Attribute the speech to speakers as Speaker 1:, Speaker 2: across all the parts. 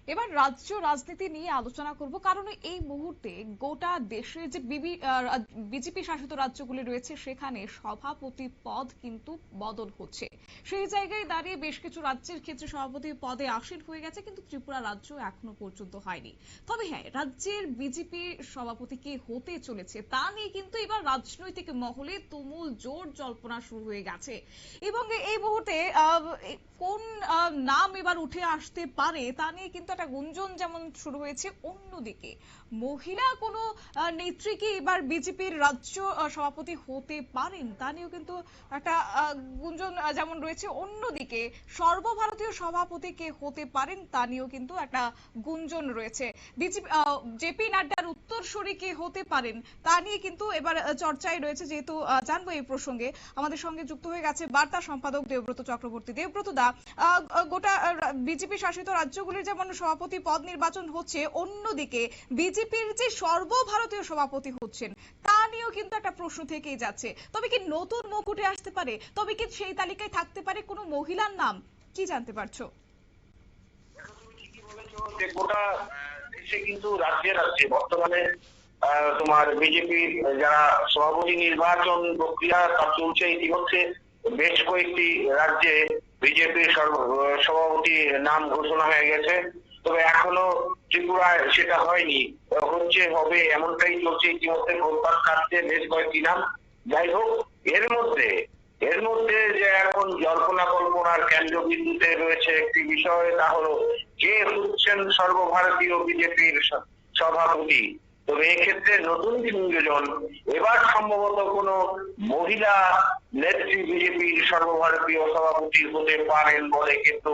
Speaker 1: এবার রাজ্য রাজনীতি নিয়ে আলোচনা করব, কারণ এই মুহূর্তে গোটা দেশে যে বিজেপি শাসিত রাজ্যগুলি রয়েছে সেখানে সভাপতি পদ কিন্তু বদল হচ্ছে। সেই জায়গায় দাঁড়িয়ে বেশ কিছু রাজ্যের ক্ষেত্রে সভাপতি পদে আসীন হয়ে গেছে, কিন্তু ত্রিপুরা রাজ্য এখনো পর্যন্ত হয়নি। তবে হ্যাঁ, রাজ্যের বিজেপি সভাপতি কে হতে চলেছে তা নিয়ে কিন্তু এবার রাজনৈতিক মহলে তুমুল জোর জল্পনা শুরু হয়ে গেছে। এবং এই মুহূর্তে কোন নাম এবার উঠে আসতে পারে তা নিয়ে কিন্তু একটা গুঞ্জন যেমন শুরু হয়েছে, অন্যদিকে মহিলা কোনো নেত্রী কি এবার বিজেপির রাজ্য সভাপতি হতে পারেন তা নিয়েও কিন্তু একটা গুঞ্জন যেমন রয়েছে, অন্যদিকে সর্বভারতীয় সভাপতি কে হতে পারেন তা নিয়েও কিন্তু একটা গুঞ্জন রয়েছে। বিজেপি জেপি নাড্ডার উত্তরসূরি কে হতে পারেন তা নিয়ে কিন্তু এবার চর্চায় রয়েছে। যেহেতু জানবো এই প্রসঙ্গে, আমাদের সঙ্গে যুক্ত হয়ে গেছে বার্তা সম্পাদক দেবব্রত চক্রবর্তী। দেবব্রত দা, গোটা বিজেপি শাসিত রাজ্যগুলির যেমন সভাপতি পদ নির্বাচন হচ্ছে, অন্যদিকে বিজেপির যে সর্বভারতীয় সভাপতি হচ্ছেন তা নিয়েও কিন্তু একটা প্রশ্ন থেকেই যাচ্ছে। তবে কি নতুন মুখ উঠে আসতে পারে? তবে কি সেই তালিকায় থাকতে পারে কোনো মহিলার নাম? কি জানতে পারছো?
Speaker 2: যে গোটা দেশে কিন্তু রাজ্যে রাজ্যে বর্তমানে তোমার বিজেপির যারা সভাপতি নির্বাচন প্রক্রিয়া তা চলছে ইতিমধ্যে। বেশ কয়েকটি রাজ্যে বিজেপির সভাপতি নাম ঘোষণা হয়ে গেছে, তবে এখনো ত্রিপুরায় সেটা হয়নি। হচ্ছে হবে এমনটাই চলছে ইতিমধ্যে, প্রস্তাব কাটছে বেশ কয়েকটি নাম। যাই হোক, এর মধ্যে যে এখন জল্পনা কল্পনার কেন্দ্রবিন্দুতে রয়েছে একটি বিষয়, তা হলো কে হচ্ছেন সর্বভারতীয় বিজেপির সভাপতি। তবে এক্ষেত্রে নতুন সংযোজন, এবার সম্ভবত কোন মহিলা নেত্রী বিজেপির সর্বভারতীয় সভাপতি হতে পারেন বলে কিন্তু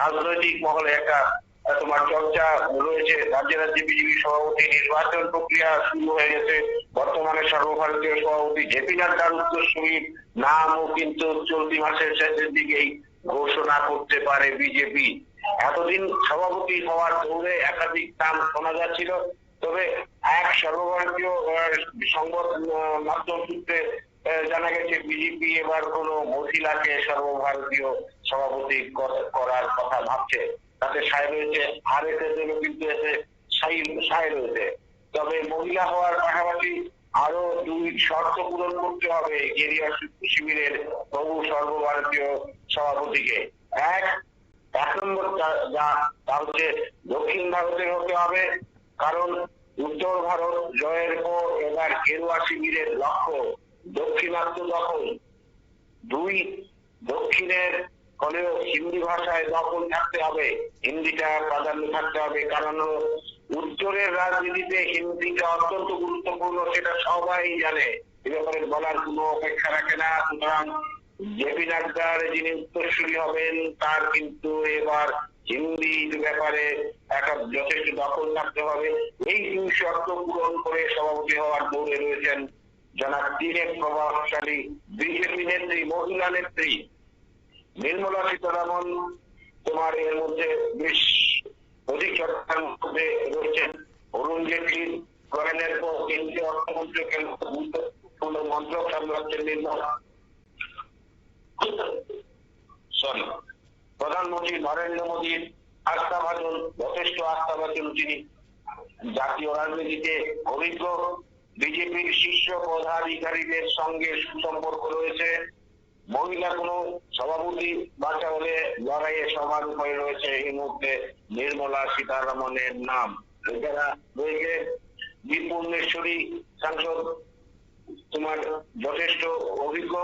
Speaker 2: রাজনৈতিক মহলে একটা তোমার চর্চা রয়েছে। রাজ্যে রাজ্যে বিজেপি সভাপতি নির্বাচন প্রক্রিয়া শুরু হয়ে গেছে। বর্তমানে সর্বভারতীয় সভাপতি জেপি নাড্ডার উত্তরসূরির নামও কিন্তু চলতি মাসের শেষের দিকেই ঘোষণা করতে পারে বিজেপি। এতদিন সভাপতি হওয়ার দৌড়ে একাধিক নাম শোনা যাচ্ছিল, তবে এক সর্বভারতীয় সংবাদ মাধ্যম সূত্রে জানা গেছে বিজেপি এবার কোন মহিলাকে সর্বভারতীয় সভাপতি করার কথা ভাবছে। তাতে সায় রয়েছে, আরএসএস কিন্তু এতে সায় রয়েছে। তবে মহিলা হওয়ার পাশাপাশি আরো দুই শর্ত পূরণ করতে হবে কেরিয়ার শিবিরের বহু সর্বভারতীয় সভাপতিকে। এক এক নম্বর যা তা হচ্ছে দক্ষিণ ভারতের হতে হবে, কারণ উত্তর ভারত জয়ের পর এবার গেরুয়া শিবিরের লক্ষ্য দক্ষিণাত্য দখল। দুই, দক্ষিণের হলেও হিন্দি ভাষায় দখল থাকতে হবে, হিন্দিটা প্রাধান্য থাকতে হবে, কারণ উত্তরের রাজনীতিতে হিন্দিটা অত্যন্ত গুরুত্বপূর্ণ, সেটা সবাই জানে, এ ব্যাপারে বলার কোনো অপেক্ষা রাখে না। সুতরাং জেপি নাড্ডার যিনি উত্তরসূরি হবেন তার কিন্তু এবার হিন্দির ব্যাপারে একটা যথেষ্ট দখল থাকতে হবে। এই দুই শর্ত পূরণ করে সভাপতি হওয়ার দৌড়ে রয়েছেন জনাব তিনেক প্রভাবশালী বিজেপি নেত্রী, মহিলা নেত্রী নির্মলা সীতারামন। তোমার এর মধ্যে বেশ অধিক চর্চার মধ্যে রয়েছেন অরুণ জেটলির প্রয়াণের পর কেন্দ্রীয় অর্থমন্ত্রকের গুরুত্বপূর্ণ মন্ত্রক সামলাচ্ছেন নির্মলা। প্রধানমন্ত্রী নরেন্দ্র মোদীর আস্থাভাজন, যথেষ্ট আস্থাভাজন তিনি। জাতীয় রাজনীতিতে অভিজ্ঞ, বিজেপির শীর্ষ পদাধিকারীদের সঙ্গে সুসম্পর্ক রয়েছে। মহিলা কোনো সভাপতি বাঁচা হলে লড়াইয়ে সমান হয়ে রয়েছে এই মুহূর্তে নির্মলা সীতারামনের নাম। এছাড়া রয়েছে বিপুর্ণেশ্বরী সাংসদ, তোমার যথেষ্ট অভিজ্ঞ,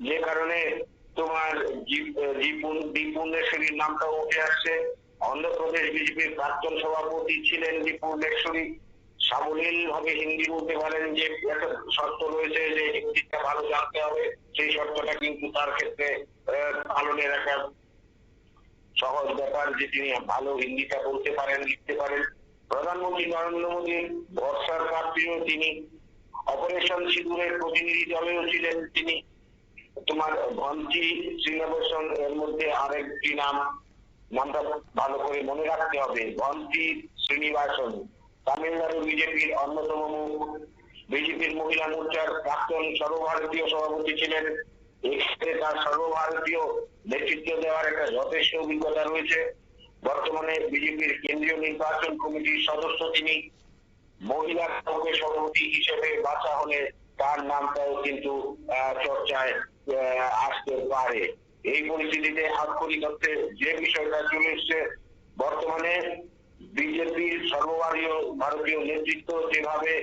Speaker 2: যে কারণে তোমার বিপুর্ণেশ্বরীর নামটাও উঠে আসছে। অন্ধ্রপ্রদেশ বিজেপির প্রাক্তন সভাপতি ছিলেন বিপুর্ণেশ্বরী, সাবলীল ভাবে হিন্দি বলতে পারেন। যে একটা শর্ত রয়েছে যে হিন্দিটা ভালো জানতে হবে, সেই শর্তটা কিন্তু তার ক্ষেত্রে পালনের একটা সহজ ব্যাপার যে তিনি ভালো হিন্দিটা বলতে পারেন, লিখতে পারেন। প্রধানমন্ত্রী নরেন্দ্র মোদীর ভরসার প্রার্থীও তিনি, অপারেশন সিঁদুরের প্রতিনিধি দলেও ছিলেন তিনি। তোমার ভন্তি শ্রীনিবাসন এর মধ্যে আরেকটি নামটা ভালো করে মনে রাখতে হবে, ভন্তি শ্রীনিবাসন, তামিলনাড়ু বিজেপির অন্যতম মুখ, বিজেপির মহিলা মোর্চার প্রাক্তন সর্বভারতীয় সভাপতি ছিলেন। এক্ষেত্রে তার সর্বভারতীয় নেতৃত্ব দেওয়ার একটা যথেষ্ট অভিজ্ঞতা রয়েছে। বর্তমানে বিজেপির কেন্দ্রীয় নির্বাচন কমিটির সদস্য তিনি। মহিলা কাউকে সভাপতি হিসেবে বাছা হলে তার নামটাও কিন্তু চর্চায় আসতে পারে। এই পরিস্থিতিতে আক্ষরিক অর্থে যে বিষয়টা চলে এসছে, বর্তমানে বিজেপির সর্বভারতীয় নেতৃত্ব যেভাবে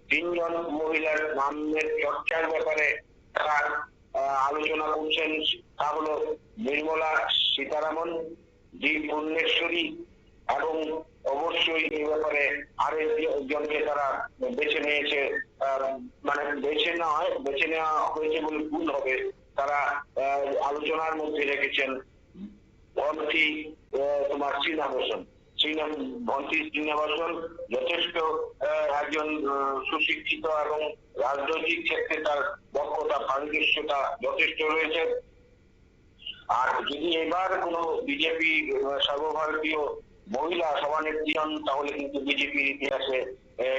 Speaker 2: 3 জন মহিলার নামের চর্চার ব্যাপারে তারা আলোচনা করছেন, তা হলো নির্মলা সীতারামন, জি পুণ্যেশ্বরী এবং অবশ্যই এই ব্যাপারে আরেকজনকে তারা বেছে নিয়েছে। মানে বেছে নেওয়া হয়েছে বলে ভুল হবে, তারা আলোচনার মধ্যে রেখেছেন ভন্তি তোমার ভন্তি শ্রীনিবাসন যথেষ্ট একজন সুশিক্ষিত এবং রাজনৈতিক ক্ষেত্রে তার দক্ষতা পারদর্শিতা যথেষ্ট রয়েছে। আর যদি এবার কোনো বিজেপি সর্বভারতীয় মহিলা সভানেত্রী হন, তাহলে কিন্তু বিজেপির ইতিহাসে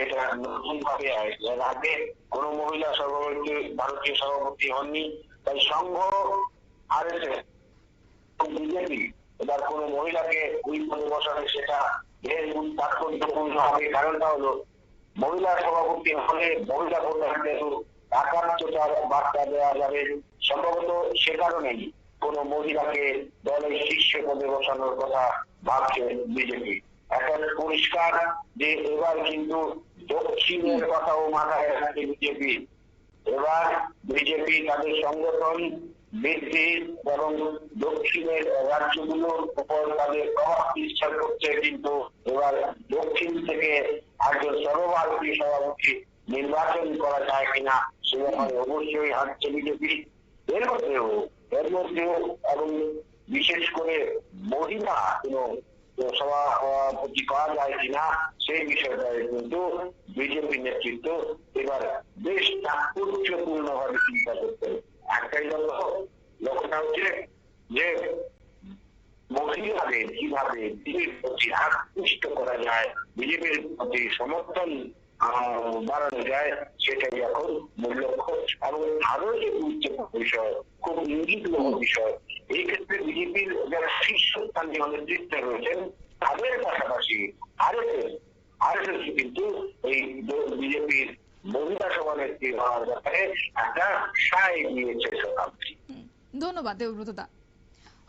Speaker 2: এটা নতুন ভাবে এর আগে কোনো মহিলা ভারতীয় সভাপতি হননি। তাই সংঘ আরএসএস বিজেপি এবার কোনো মহিলাকে ওই পদে বসাবে, সেটা বেশ তাৎপর্যপূর্ণ হবে। কারণটা হলো মহিলা সভাপতি হলে মহিলা ভোটারদের একাত্মতার বার্তা দেওয়া যাবে। সম্ভবত সে কারণেই কোন মহিলাকে দলের শীর্ষ পদে বসানোর কথা ভাবছে বিজেপি। এখন পরিষ্কার যে এবার কিন্তু দক্ষিণের কথাও মাথায় রাখছে বিজেপি। এবার বিজেপি তাদের সংগঠন বৃদ্ধি এবং দক্ষিণের রাজ্যগুলোর উপর তাদের প্রভাব বিস্তার করছে, কিন্তু এবার দক্ষিণ থেকে একজন সর্বভারতীয় সভাপতি নির্বাচন করা যায় কিনা সে ব্যাপারে অবশ্যই হাঁটছে বিজেপি। এর মধ্যেও এবং বিশেষ করে মহিলা কোনো সভাপতি করা যায় কিনা সেই বিষয়টায় কিন্তু বিজেপি নেতৃত্ব এবার বেশ তাৎপর্যপূর্ণ ভাবে চিন্তা করতে। একটাই লক্ষ্যটা হচ্ছে যে মহিলাদের কিভাবে বিজেপির প্রতি আকৃষ্ট করা যায়, বিজেপির প্রতি সমর্থন বাড়ানো যায়, সেটাই এখন মূল লক্ষ্য। এবং আরো যে গুরুত্বপূর্ণ বিষয়, খুব ইঙ্গিতমূলক বিষয়, এই ক্ষেত্রে বিজেপির যারা শীর্ষস্থানীয় নেতৃত্ব রয়েছেন তাদের পাশাপাশি আরএসএস কিন্তু এই বিজেপির মহিলা সভানেত্রী হওয়ার ব্যাপারে একটা সায় দিয়েছে শতাব্দী।
Speaker 1: ধন্যবাদ দেবব্রত দা।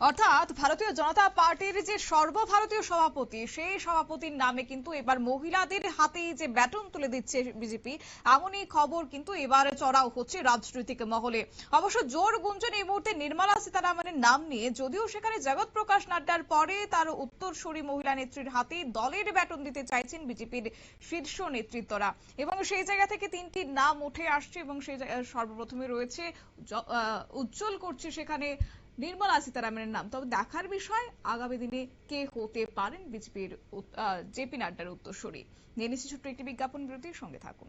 Speaker 1: অর্থাৎ ভারতীয় জনতা পার্টির যে সর্বভারতীয় সভাপতি, সেই সভাপতির নামে কিন্তু এবার মহিলাদের হাতেই যে ব্যাটন তুলে দিচ্ছে বিজেপি, এমনই খবর কিন্তু এবার চড়াও হচ্ছে রাজনৈতিক মহলে। অবশ্য জোর গুঞ্জন এই মুহূর্তে নির্মলা সীতারামনের নাম নিয়ে, যদিও সেখানে জগৎ প্রকাশ নাড্ডার পরে তার উত্তরসূরি মহিলা নেত্রীর হাতে দলের ব্যাটন দিতে চাইছেন বিজেপির শীর্ষ নেতৃত্বরা, এবং সেই জায়গা থেকে 3টি নাম উঠে আসছে এবং সেই সর্বপ্রথমে রয়েছে উজ্জ্বল করছে সেখানে নির্মলা সীতারামনের নাম। তবে দেখার বিষয় আগামী দিনে কে হতে পারেন বিজেপির জেপি নাড্ডার উত্তরসূরি। নিয়ে নিচ্ছি ছোট্ট একটি বিজ্ঞাপন বিরতির সঙ্গে থাকুন।